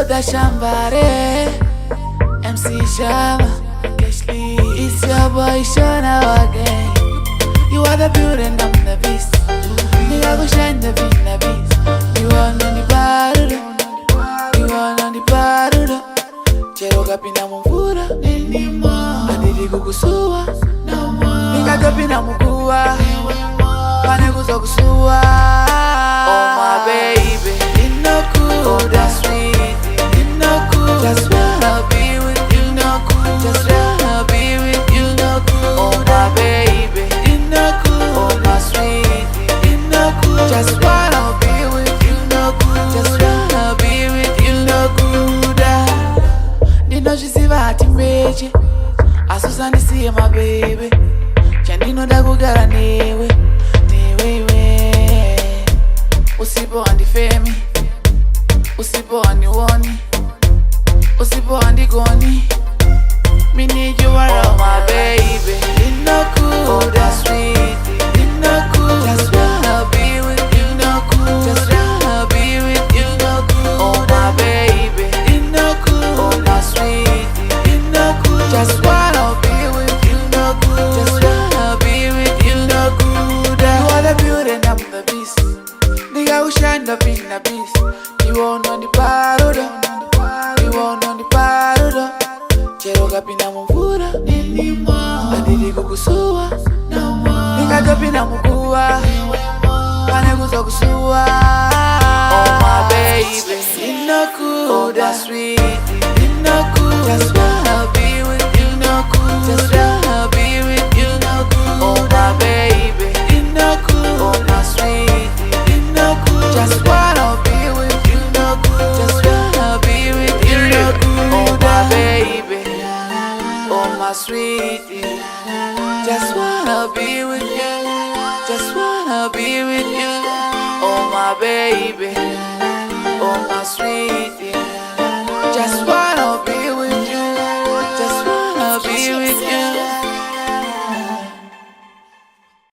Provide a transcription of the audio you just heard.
da Shambare, MC Shama, it's your boy Shona again. You are the beauty and I'm the beast. Me I go shine the beat, the beast. You are on the battle, you are on the battle. Chero kapina mumvura, adidi kukusua. Nika kapina mukua, pane kuzokusua. Oh my baby, you know cool, that's sweet. You know cool, just wanna be with you. Know cool, just wanna be with you. Know cool, oh my baby, you know cool, oh my sweet. You know cool, just wanna be with you. Know cool, just wanna be with you. Know cool, you know she see what you made. I saw Sandy see my baby. Chandino da kugara newe, newe. Usipo andi femi, usipo andi woni, usipo andi goni. Me need you around, my baby. You know cool, that's sweet. You know cool, just wanna be with you. Know cool, just wanna be with you. Know cool, oh my baby. You know cool, oh my sweet. You know cool, just wanna be with you. Know cool, just wanna be with you. Know cool, you are the beauty and I'm the beast. Nigga who shine up in the beast. You won't on the battle, you won't on the battle. Chero kapina mumvura, adidi kukusua. Nika kapina mukua, pane kuzokusua. Oh my baby, you know cool, that's sweet. You know cool, just wanna be with you. Know cool, just wanna be with you. Know cool, oh my baby, you know cool, oh my sweet. You know cool, just wanna be with you. Know cool, just wanna be with you. Know cool, oh my baby, oh my sweetie, just wanna be with you, just wanna be with you. Oh my baby, oh my sweetie.